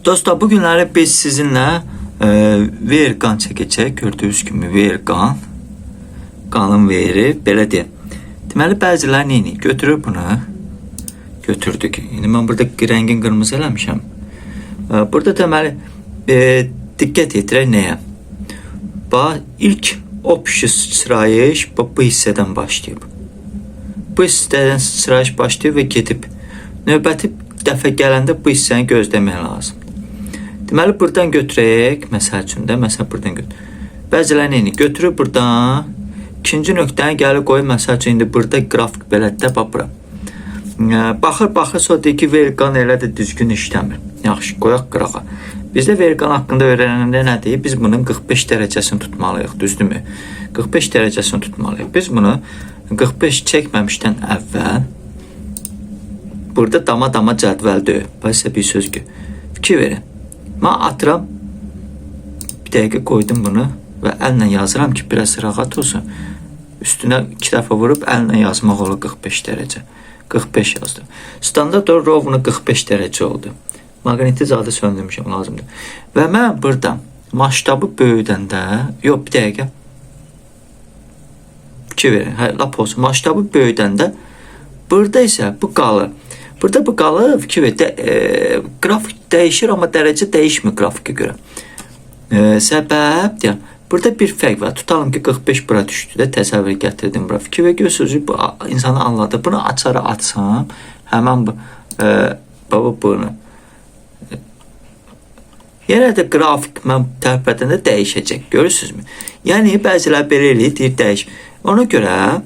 Dostlar, bugünləri biz sizinlə verqan çəkəcək. Gördüyünüz kimi verqan. Qanın veri, belə deyək. Deməli, bəzilər neyini? Götürür bunu. Götürdük. İndi mən burada rəngin qırmızı eləmişəm. Burada deməli, diqqət edirək nəyə? Bax, ilk opşi sıçrayış bu hissədən başlayıb. Bu hissədən sıçrayış başlayıb və gedib. Növbəti dəfə gələndə bu hissəni gözləmək lazım. Deməli, buradan götürək, məsəl üçün də, buradan götür. Bəzilər neyini? Götürür buradan, ikinci nöqtəni gəlir qoyur, məsəl üçün, indi burada qrafik belədə, bax bura. Baxır, sonra deyir ki, verqan elə də düzgün işləmir. Yaxşı, qoyaq qırağa. Bizdə verqan haqqında öyrənəndə nə deyir? Biz bunun 45 dərəcəsini tutmalıyıq, düzdürmü? 45 dərəcəsini tutmalıyıq. Biz bunu 45 çəkməmişdən əvvəl burada dama cədvəldir. Bax, sizə bir söz ki, fikir verin. Mən atıram, bir dəqiqə qoydum bunu və əllə yazıram ki, biraz rahat olsun. Üstünə 2 dəfə vurub əllə yazmaq olur 45 dərəcə. 45 yazdım. Standart rovnu 45 dərəcə oldu. Maqnetiz adı söndürmüşəm, lazımdır. Və mən burada maştabı böyüdəndə, yox, bir dəqiqə, fikir verin, lap olsun, maştabı böyüdəndə, burada isə bu qalır. Burada bu qalır, fikir verin, qrafik dəyişir, amma dərəcə dəyişmir grafikə görə. Səbəb, deyəm, burada bir fərq var. Tutalım ki, 45 bura düşdü də, təsəvvür gətirdim bura. Fikir və görsünüz, bu insanı anladı. Bunu açarı açsam, həmən bunu. Yenə də qrafik mən tərpədəndə dəyişəcək, görürsünüzmü? Yəni, bəzilər belə eləyir, deyir, dəyiş. Ona görə,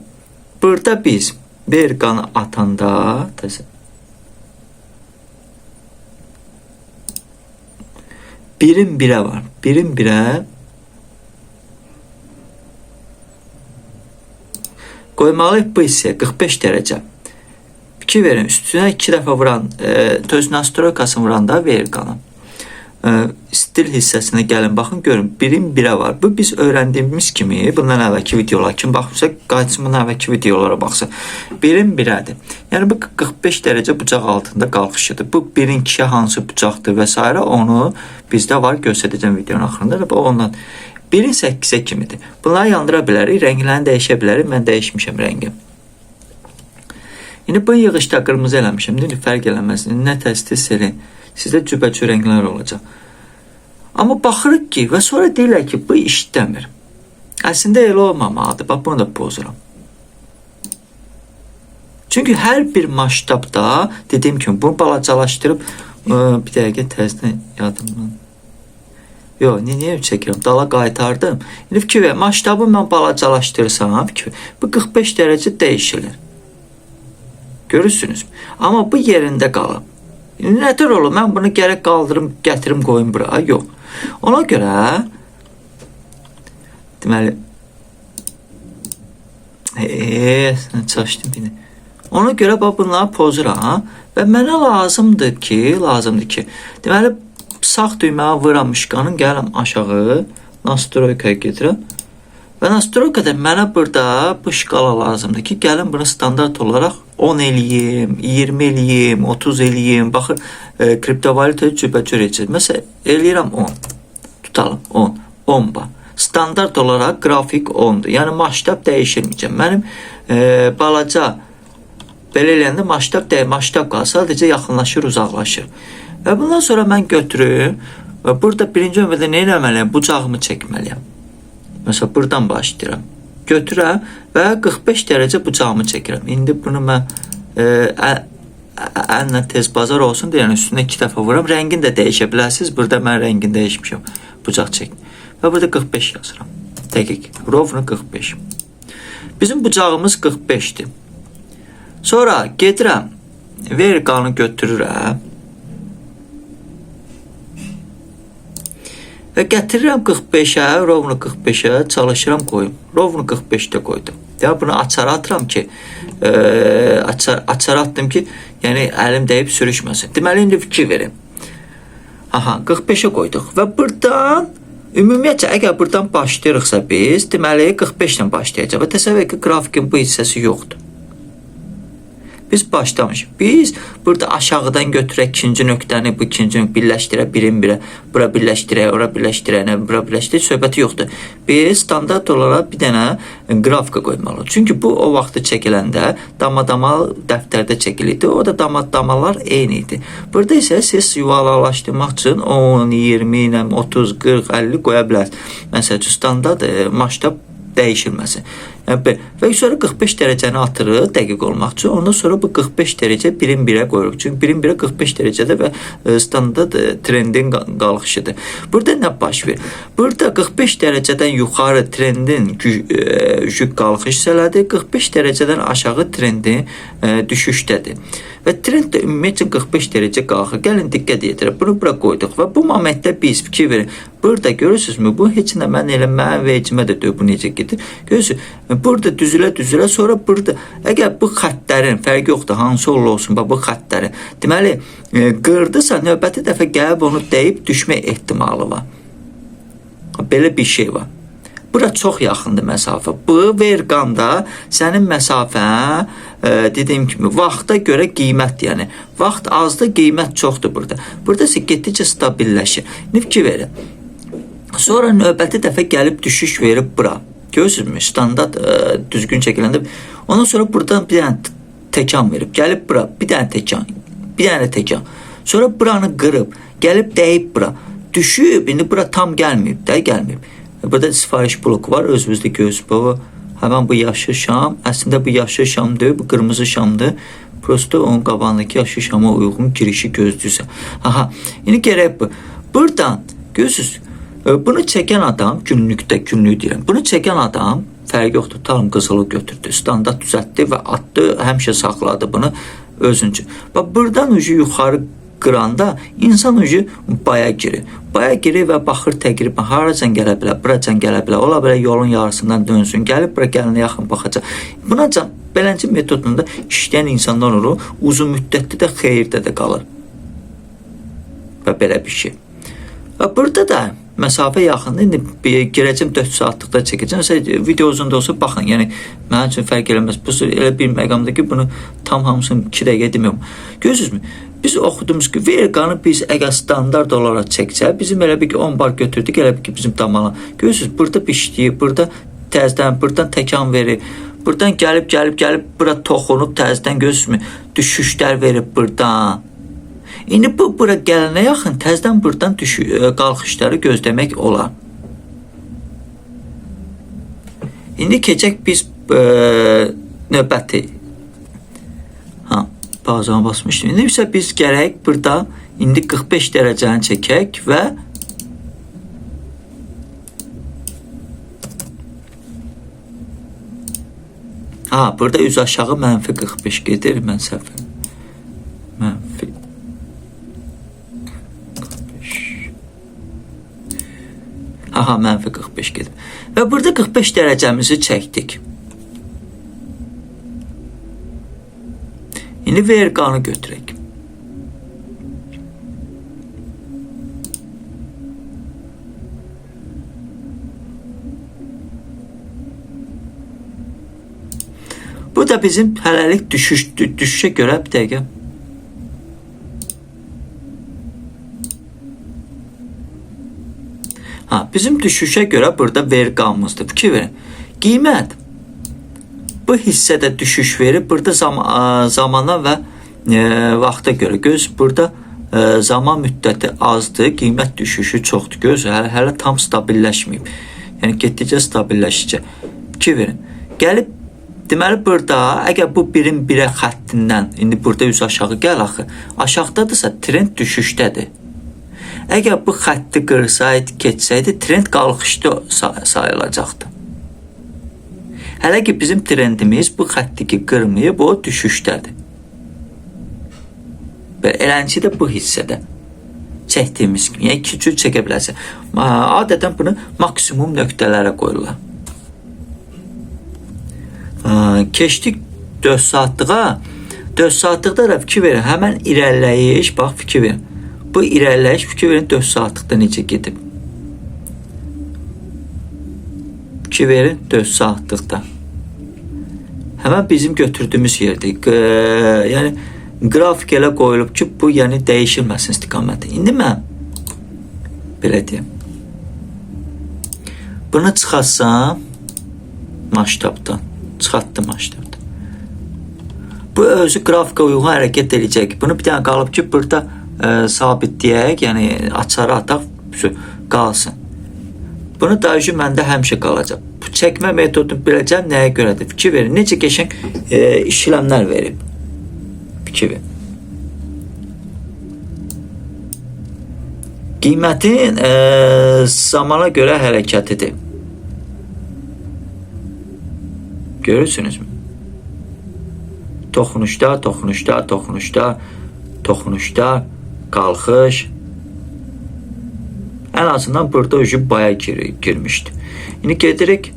burada biz verqanı atanda, birim birə var. Birim birə qoymalıyıq bu hissəyə 45 dərəcə. Fikir verin, üstünə 2 dəfə vuran, öz nastroykasını vuranda verqanı. Stil hissəsinə gəlin, baxın, görün, birim birə var. Bu biz öyrəndiyimiz kimi, bundan əvvəlki videolar kimi baxırsa, qayıtsın bundan əvvəlki videolara baxsın. Birim birədir. Yəni, bu 45 dərəcə bucaq altında qalxışıdır. Bu birin kişi hansı bucaqdır və s. Onu bizdə var, göstərəcəm videonun axırında. Bu ondan. Birin 8-ə kimidir. Bunları yandıra bilərik, rənglərini dəyişə bilərik. Mən dəyişmişəm rəngi. İndi bu yığışda qırmızı eləmişəm. İndi fərq eləməz. Nə təsdiq selin. Sizdə cübəcür rənglər olacaq. Amma baxırıq ki, və sonra deyirlər ki, bu işləmir. Əslində elə olmamalıdır. Bax, bunu da pozuram. Çünki hər bir maştabda, dediyim kimi, bunu balacalaşdırıb, bir dəqiqə təzdən yadımdan. Yox, niyə çəkirəm? Dala qaytardım. İndi fikir ver, maştabı mən balacalaşdırsam, bu 45 dərəcə dəyişilir. Görürsünüz. Amma bu yerində qalıb. Nətər olur? Mən bunu gərək qaldırım, gətirim, qoyum bura. Yox. Ona görə deməli çalışdım bir. Ona görə bunları pozuram və mənə lazımdır ki, deməli sağ düyməni vuram mışqanın, gələm aşağı nastroykaya gedirəm və nastroykada mənə burada bu şkala lazımdır ki, gəlin bunu standart olaraq 10 eləyim, 20 eləyim, 30 eləyim. Baxın, kriptovalyutayı cübəcür edəcək. Məsələn, eləyirəm 10. Tutalım, 10. 10 bax. Standart olaraq qrafik 10'dur. Yəni, maştab dəyişirməyəcəm. Mənim balaca belə eləyəndə maştab qalır. Sadəcə yaxınlaşır, uzaqlaşır. Və bundan sonra mən götürüm və burada birinci növbədə nə eləməliyəm? Bucağımı çəkməliyəm. Məsələn, buradan başlayıram. Götürəm və 45 dərəcə bucağımı çəkirəm. İndi bunu mən əllə tez bazar olsun deyən üstünə 2 dəfə vuram. Rəngini də dəyişə bilərsiniz. Burada mən rəngini dəyişmişəm. Bucaq çəkin. Və burada 45 yazıram. Dəqiq. Rovnu 45. Bizim bucağımız 45'dir. Sonra gedirəm. Verqanı götürürəm. Və gətirirəm 45'ə, rovnu 45'ə, çalışıram qoyum. Rovnu 45'də qoydum. Ya bunu açara atıram ki, açara attım ki, yəni əlim dəyib sürüşməsin. Deməli, indi fikir verin. 45'ə qoyduq və buradan, ümumiyyətcə, əgər buradan başlayırıqsa biz, deməli, 45'dən başlayacaq və təsəvvür ki, grafikin bu hissəsi yoxdur. Biz başlamışıq. Biz burada aşağıdan götürək ikinci nöqtəni, bu ikinci nöqtəni birləşdirək, birin birə, bura birləşdirək, ora birləşdirək, bura birləşdirək, söhbəti yoxdur. Biz standart olaraq bir dənə qrafika qoymalıyıq. Çünki bu o vaxtı çəkiləndə dama-dama dəftərdə çəkilirdi. O da dama-damalar eyni idi. Burada isə siz yuvarlaqlaşdırmaq üçün 10, 20, 30, 40, 50 qoya bilərsiniz. Məsələn, standart maşda dəyişilməsin. Yəni, və sonra 45 dərəcəni atırıq dəqiq olmaq üçün. Ondan sonra bu 45 dərəcə birin birə qoyuruq. Çünki birin birə 45 dərəcədə və standart trendin qalxışıdır. Burada nə baş verir? Burada 45 dərəcədən yuxarı trendin yüksək qalxış hissələdir. 45 dərəcədən aşağı trendin düşüşdədir. Və trend də ümumiyyətlə 45 dərəcə qalxır. Gəlin diqqət edirək. Bunu bura qoyduq və bu momentdə biz fikir verin. Burada görürsünüzmü? Bu heç nə mən elə mənim vecimə də deyil, bu necə gedir. Görürsünüz? Burada düzülə, sonra burada əgər bu xəttlərin fərqi yoxdur, hansı olsun, bu xəttlərin deməli qırdısa, növbəti dəfə gəlib onu deyib düşmə ehtimalı var. Belə bir şey var. Bura çox yaxındır məsafə. Bu verqanda sənin məsafən dediyim kimi vaxta görə qiymət, yəni vaxt azdır, qiymət çoxdur burada. Burada isə getdikcə stabilləşir. Fikir verin. Sonra növbəti dəfə gəlib düşüş verib bura. Görürsünüzmü? Standart düzgün çəkiləndə. Ondan sonra buradan bir dənə təkan verib. Gəlib bura bir dənə təkan. Bir dənə təkan. Sonra buranı qırıb. Gəlib dəyib bura. Düşüb. İndi bura tam gəlməyib. Gəlməyib. Burada sifariş bloku var. Özümüzdə görürsünüz. Bu, həmən bu yaşıl şam. Əslində bu yaşıl şam deyil. Bu qırmızı şamdır. Prosto onun qabağındakı yaşıl şama uyğun girişi gözləyirsə. Aha. İndi gərək bu. Buradan görürsünüz. Bunu çəkən adam, günlük deyirəm. Bunu çəkən adam, fərqi yoxdur, tutalım qızılı götürdü, standart düzəltdi və atdı, həmişə saxladı bunu özüncü. Bax, buradan ucu yuxarı qıranda insan ucu baya girir. Baya girir və baxır təqribən haracan gələ bilər, buracan gələ bilər, ola bilər yolun yarısından dönsün, gəlib bura gəlinə yaxın baxacaq. Bunacan, beləncə metodunda işləyən insanlar olur, uzun müddətdə də xeyirdə də qalır. Və belə bir şey. Və burada da məsafə yaxındır. İndi girəcəm 4 saatlıqda çəkəcəm. Məsələn, video uzun da olsa baxın. Yəni mənim üçün fərq eləməz. Bu elə bir məqamda ki, bunu tam hamısını 2 dəqiqə demirəm. Görürsünüzmü? Biz oxuduğumuz ki, verqanı biz əgər standart olaraq çəksə, bizim elə bir ki 10 bar götürdük, elə bir ki bizim damala. Görürsünüz, burada pişləyib, burada təzədən, buradan təkan verir. Buradan gəlib, bura toxunub təzədən görürsünüzmü? Düşüşlər verib buradan. İndi bu bura gələnə yaxın təzədən buradan qalxışları gözləmək olar. İndi keçək biz növbəti. Bazama basmışdım. İndi isə biz gərək burada indi 45 dərəcəni çəkək və burada üz aşağı mənfi 45 gedir. Mən səhv mənfi mənfi 45 gedir. Və burada 45 dərəcəmizi çəkdik. İndi verqanı götürək. Bu da bizim hələlik düşüşə görə bir dəqiqə. Bizim düşüşə görə burada verqamızdır. Fikir verin. Qiymət bu hissədə düşüş verir. Burada zamana və vaxta görə. Göz burada zaman müddəti azdır. Qiymət düşüşü çoxdur. Göz hələ tam stabilləşməyib. Yəni getdikcə stabilləşəcək. Fikir verin. Gəlib deməli burada əgər bu birin birə xəttindən indi burada üz aşağı gəl axı. Aşağıdadırsa trend düşüşdədir. Əgər bu xətti qırsaydı, keçsəydi, trend qalxışda sayılacaqdı. Hələ ki, bizim trendimiz bu xətti ki, qırmayıb, o düşüşdədir. Və eləncə də bu hissədə çəkdiyimiz kimi, yəni 2 cür çəkə bilərsən. Adətən bunu maksimum nöqtələrə qoyurlar. Keçdik 4 saatlığa. 4 saatlıqda da fikir verin, həmən irəliləyiş, bax fikir verin. Bu irəliləyiş fikir verin 4 saatlıqda necə gedib. Fikir verin 4 saatlıqda. Həmən bizim götürdüyümüz yerdir. Yəni qrafik elə qoyulub ki, bu yəni dəyişilməsin istiqaməti. İndi mən belə deyim. Bunu çıxarsam masştabdan, çıxartdım masştabdan. Bu özü qrafika uyğun hərəkət edəcək. Bunu bir dənə qalıb ki, burada sabitləyək, yəni açarı ataq, qalsın. Bunu da məndə həmişə qalacaq. Bu çəkmə metodunu biləcəm nəyə görədir? Fikir verin. Necə qəşəng işləmlər verib. Fikir verin. Qiymətin zamana görə hərəkətidir. Görürsünüzmü? Toxunuşda, toxunuşda, toxunuşda, toxunuşda, qalxış. Ən azından burada ucu baya girmişdi. İndi gedirik.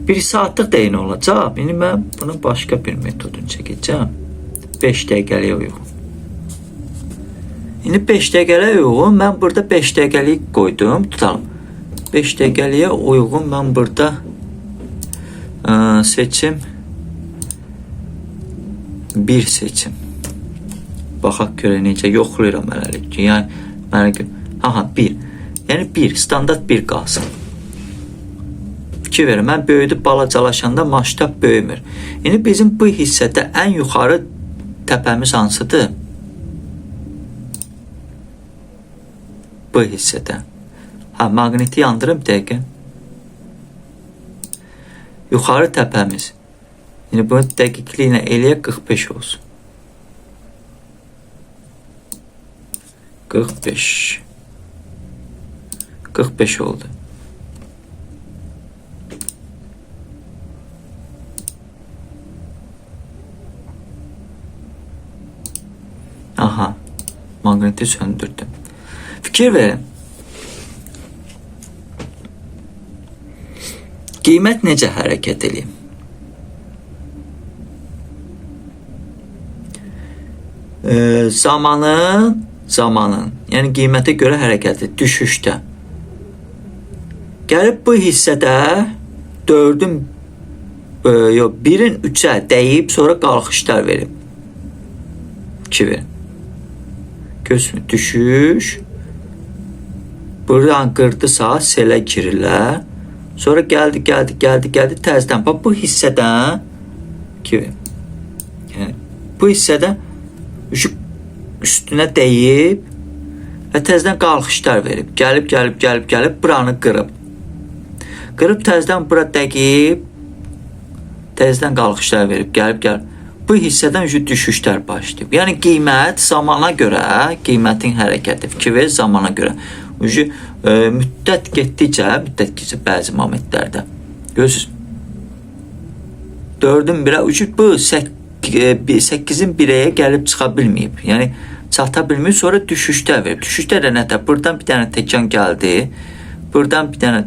1 saatlıq da eyni olacaq. İndi mən bunun başqa bir metodunu çəkəcəm. 5 dəqiqəliyə uyğun. İndi 5 dəqiqəliyə uyğun. Mən burada 5 dəqiqəlik qoydum. Tutalım. 5 dəqiqəliyə uyğun mən burada seçim 1 seçim. Baxaq görə necə yoxlayıram hələlik. Yəni, aha 1. Yəni 1, standart 1 qalsın. Fikir verin, mən böyüdüb balacalaşanda masştab böyümür. İndi bizim bu hissədə ən yuxarı təpəmiz hansıdır? Bu hissədə. Maqniti yandırım dəqiqə. Yuxarı təpəmiz. Yəni bunu dəqiqliyinə eləyək 45 olsun. 45 oldu. Aha, maqniti söndürdüm. Fikir verin. Qiymət necə hərəkət edeyim? Zamanın, yəni qiymətə görə hərəkəti düşüşdə. Gəlib bu hissədə 4-ün 1-in 3-ə dəyib, sonra qalxışlar verib. 2 verin. Gözümü düşüş. Buradan qırdısa selə girirlər. Sonra gəldi təzədən. Bax bu hissədən 2 verin. Yəni bu hissədən üstünə dəyib və təzədən qalxışlar verib. Gəlib buranı qırıb. Qırıb təzədən bura dəyib, təzədən qalxışlar verib. Gəlib. Bu hissədən düşüşlər başlayıb. Yəni qiymət zamana görə, qiymətin hərəkəti, fikir ver zamana görə. Müddət getdikcə bəzi momentlərdə. Görürsünüz. 4-ün 1-ə, bu 8-in 1-əyə gəlib çıxa bilməyib. Yəni çata bilməyib, sonra düşüşlər verib. Düşüşlər də nətər? Buradan bir dənə təkan gəldi. Buradan bir dənə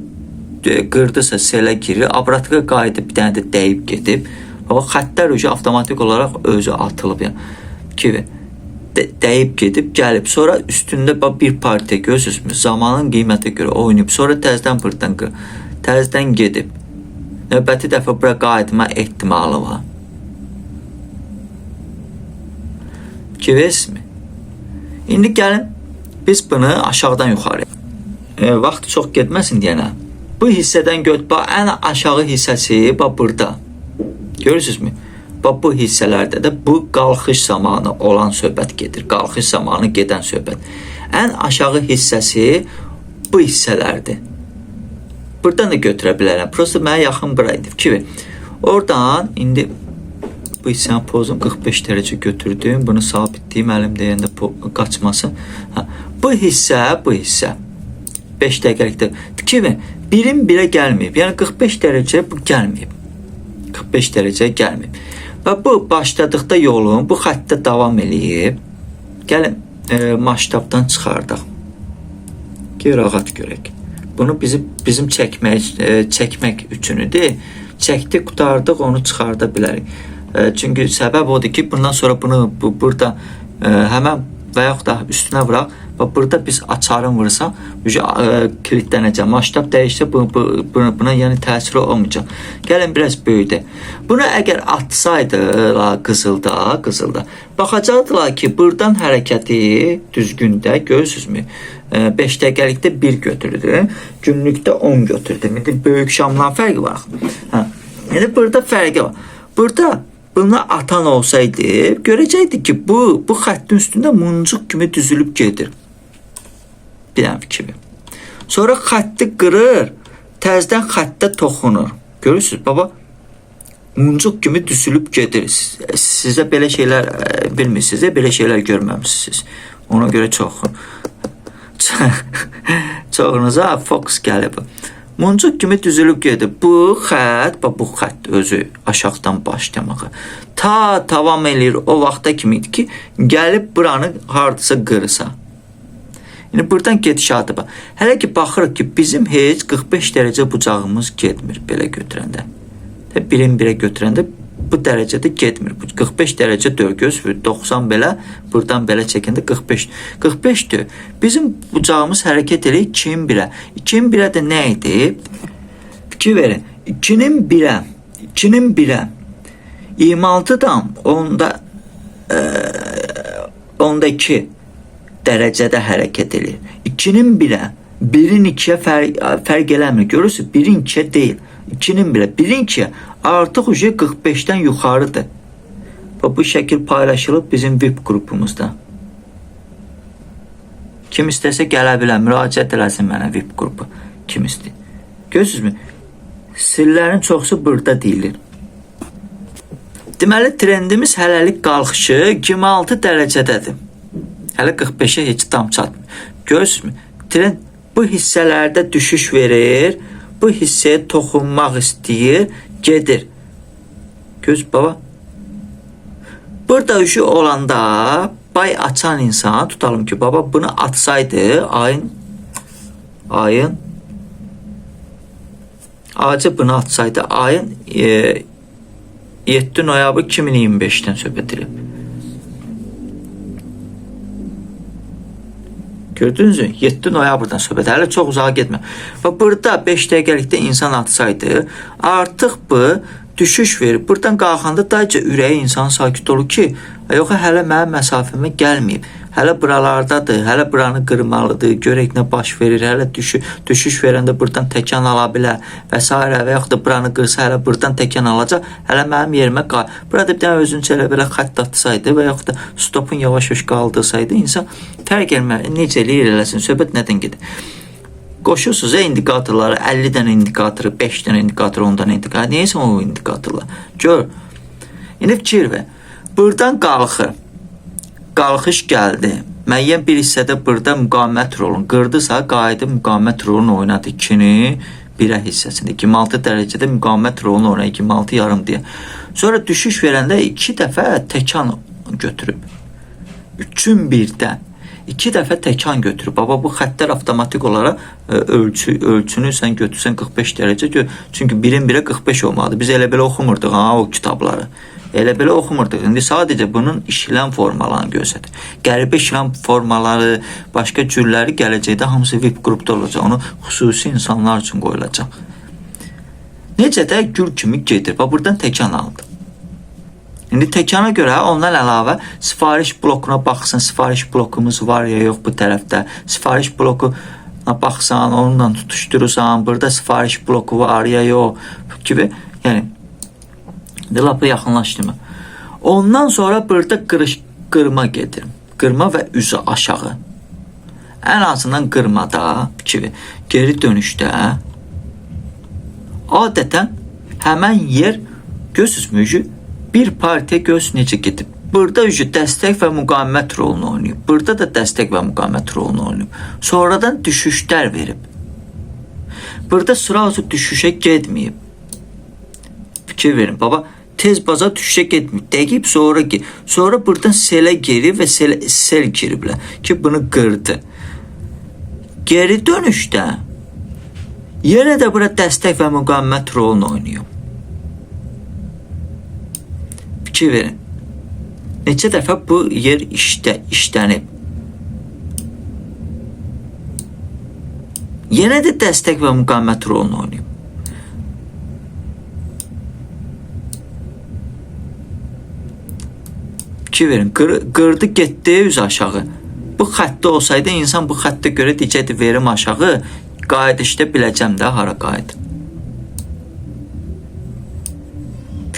qırdısa selə girir. Abratıqa qayıdıb bir dənə də dəyib gedib. O xəttlər avtomatik olaraq özü atılıb. Yəni dəyib gedib, gəlib. Sonra üstündə bir partiya görürsünüzmü? Zamanın qiymətə görə oynayıb. Sonra təzədən buradan təzədən gedib. Növbəti dəfə bura qayıtma ehtimalı var. Görürsünüzmü? İndi gəlin biz bunu aşağıdan yuxarı. Vaxt çox getməsin deyənə. Bu hissədən götür. Ən aşağı hissəsi burada. Görürsünüzmü? Bu hissələrdə də bu qalxış zamanı olan söhbət gedir. Qalxış zamanı gedən söhbət. Ən aşağı hissəsi bu hissələrdir. Buradan da götürə bilərəm. Prosta mənə yaxın buraydı. Fikir. Oradan indi bu hissənin pozunu 45 dərəcə götürdüm. Bunu sabitləyim əlimdə yerində qaçmasın. Bu hissə 5 dəqiqəlikdə. Fikir. 1-in 1-ə gəlməyib. Yəni 45 dərəcə bu gəlməyib. 45 dərəcəyə gəlməyib. Və bu başladıqda yolun bu xəttdə davam eləyib. Gəlin masştabdan çıxardaq. Rahat görək. Bunu bizim çəkmək üçünüdür. Çəkdik, qutardıq, onu çıxarda bilərik. Çünki səbəb odur ki, bundan sonra bunu burada həmən və yaxud da üstünə vuraq və burada biz açarın vursaq, kilitlənəcək. Maştab dəyişsə buna yəni təsiri olmayacaq. Gəlin biraz böyüdək. Bunu əgər atsaydılar qızılda, baxacaqdılar ki, buradan hərəkəti düzgündə, görürsünüzmü? 5 dəqiqəlikdə 1 götürdü, günlükdə 10 götürdü. İndi böyük şamdan fərqi var. Yəni burada fərqi var. Burada buna atan olsaydı, görəcəkdi ki, bu xəttin üstündə muncuq kimi düzülüb gedir. Bir dənə fikir. Sonra xətti qırır, təzdən xəttə toxunur. Görürsünüz, baba, muncuq kimi düzülüb gedir. Sizə belə şeylər bilmirsiniz, belə şeylər görməmişsiniz. Ona görə çoxunuza fokus gəlib. Muncuq kimi düzülüb gedir. Bu xətt özü aşağıdan başlamağa. Tavam eləyir o vaxta kimi ki, gəlib buranı hardasa qırsa. Yəni, buradan gedişatı var. Hələ ki, baxırıq ki, bizim heç 45 dərəcə bucağımız getmir belə götürəndə. Birin birə götürəndə bu dərəcədə getmir. 45 dərəcə dörgöz, 90 belə, buradan belə çəkəndə 45. 45-dür. Bizim bucağımız hərəkət eləyir 2-in 1-ə. 2-in 1-ə də nə idi? Fikir verin. 2-nin 1-ə 26-dan onda 2 dərəcədə hərəkət eləyir. 2-nin 1-ə 1-in 2-yə fərq eləmir. Görürsünüz, 1-in 2-yə deyil. 2-nin 1-ə, 1-in 2-yə artıq 45-dən yuxarıdır. Bu şəkil paylaşılıb bizim VIP qrupumuzda. Kim istəsə gələ bilər, müraciət eləsin mənə VIP qrupu. Kim istəyir? Görürsünüzmü? Sirlərin çoxsu burada deyilir. Deməli, trendimiz hələlik qalxışı 26 dərəcədədir. Hələ 45-ə heç tam çatmır. Görürsünüzmü? Trend bu hissələrdə düşüş verir, bu hissəyə toxunmaq istəyir, gedir. Göz baba. Burada üşü olanda bay açan insan, tutalım ki, baba bunu atsaydı, ağacı bunu atsaydı, ayın 7 noyabr 2025'ten söhbət edilib. Gördünüz mü? 7 noyabrdan söhbət. Hələ çox uzağa getmir. Və burada 5 dəqiqəlikdə insan atsaydı, artıq bu düşüş verir. Buradan qalxanda dayca ürəyi insan sakit olur ki, yox, hələ mənim məsafəmə gəlməyib. Hələ buralardadır, hələ buranı qırmalıdır, görək nə baş verir, hələ düşüş verəndə buradan təkan ala bilər və s. və yaxud da buranı qırsa, hələ buradan təkan alacaq, hələ mənim yerimə qal. Burada bir dənə özünü elə belə xətt atsaydı və yaxud da stopun yavaş-yavaş qaldırsaydı, insan fərq eləmir, necə eləyir eləsin, söhbət nədən gedir? Qoşursunuz indikatorları, 50 dənə indikatoru, 5 dənə indikatoru, 10 dənə indikatoru, neyəsə o indikatorlar? Gör, indi fikir ver, buradan qalxır. Qalxış gəldi. Müəyyən bir hissədə burada müqavimət rolunu qırdısa, qayıdıb müqavimət rolunu oynadı 2-ni 1-ə hissəsində. 26 dərəcədə müqavimət rolunu oynadı 26 yarım deyə. Sonra düşüş verəndə 2 dəfə təkan götürüb. 3-ün 1-dən 2 dəfə təkan götürüb. Baba, bu xəttlər avtomatik olaraq ölçünü sən götürsən 45 dərəcə. Çünki 1-in 1-ə 45 olmalıdır. Biz elə belə oxumurduq o kitabları. Elə belə oxumurduq. İndi sadəcə bunun işləm formalarını göstərir. Qəribə işləm formaları, başqa cürləri gələcəkdə hamısı VIP qrupda olacaq. Onu xüsusi insanlar üçün qoyulacaq. Necə də gül kimi gedir. Bax, buradan təkan aldı. İndi təkana görə ondan əlavə sifariş blokuna baxsın. Sifariş blokumuz var ya yox bu tərəfdə. Sifariş blokuna baxsan, onunla tutuşdurursan. Burada sifariş bloku var ya yox gibi. Yəni lapı yaxınlaşdırma. Ondan sonra burada qırma gedir. Qırma və üzü aşağı. Ən azından qırmada, geri dönüşdə adətən həmən yer gözsüzmü bir partiya göz necə gedib. Burada dəstək və müqavimət rolunu oynayıb. Burada da dəstək və müqavimət rolunu oynayıb. Sonradan düşüşlər verib. Burada sırası düşüşə getməyib. Fikir verin, baba. Tez baza düşüşə getmir. Dəqiq sonra buradan selə geri və sel giriblər ki, bunu qırdı. Geri dönüşdə yenə də bura dəstək və müqavimət rolunu oynayıb. Fikir verin. Neçə dəfə bu yer işlənib. Yenə də dəstək və müqavimət rolunu oynayıb. Ki verin, qırdı getdi üz aşağı. Bu xəttdə olsaydı insan bu xəttə görə deyəcəkdi verim aşağı, qayıdışda biləcəm də hara qayıdım.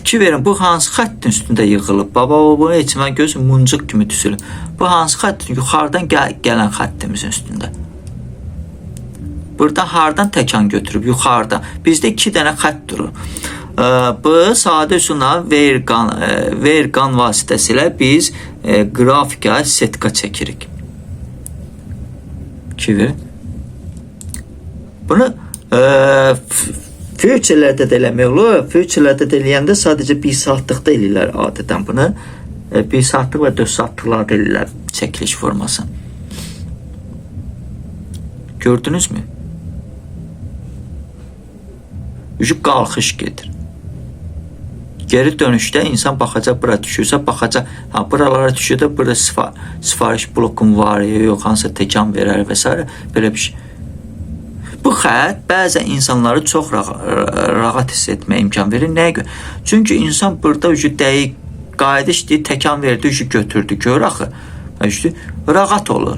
Ki verin, bu hansı xəttin üstündə yığılıb? Baba, bu heç mən gözüm muncuq kimi düzülür. Bu hansı xəttin? Yuxarıdan gələn xəttimizin üstündə. Buradan hardan təkan götürüb? Yuxarıdan. Bizdə 2 dənə xətt durur. Bu sadə üsulla verqan vasitəsilə biz qrafika setka çəkirik. Ki verin. Bunu futurelərdə də eləmək olur. Futurelərdə də eləyəndə sadəcə 1 saatlıqda eləyirlər adətən bunu. 1 saatlıq və 4 saatlıqlarda eləyirlər çəkiliş forması. Gördünüzmü? Qalxış gedir. Geri dönüşdə insan baxacaq, bura düşürsə, baxacaq, buralara düşürdə, burada sifariş blokum var, yox, hansısa təkan verər və s. Belə bir şey. Bu xətt bəzən insanları çox rahat hiss etməyə imkan verir. Nəyə görə? Çünki insan burada dəqiq qayıdış deyir, təkan verdi, götürdü. Gör axı. Rahat olur.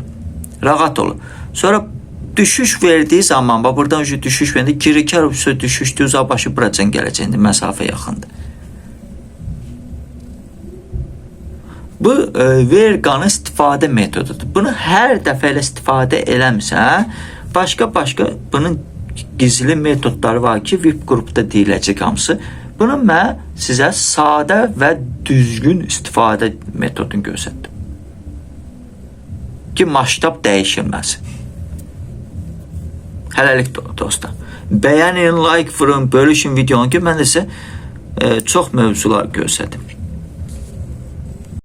Rahat olur. Sonra düşüş verdiği zaman, buradan düşüş verdi, geri kar düşüşdüyü zaman başı buracan gələcək, məsafə yaxındır. Bu verqanın istifadə metodudur. Bunu hər dəfə ilə istifadə eləmirsən, başqa bunun gizli metodları var ki, VIP qrupda deyiləcək hamısı. Bunu mən sizə sadə və düzgün istifadə metodunu göstərdim. Ki, maştab dəyişilməsin. Hələlik dostlar. Bəyənin, like vurun, bölüşün videonu ki, mən də sizə çox mövzular göstərdim.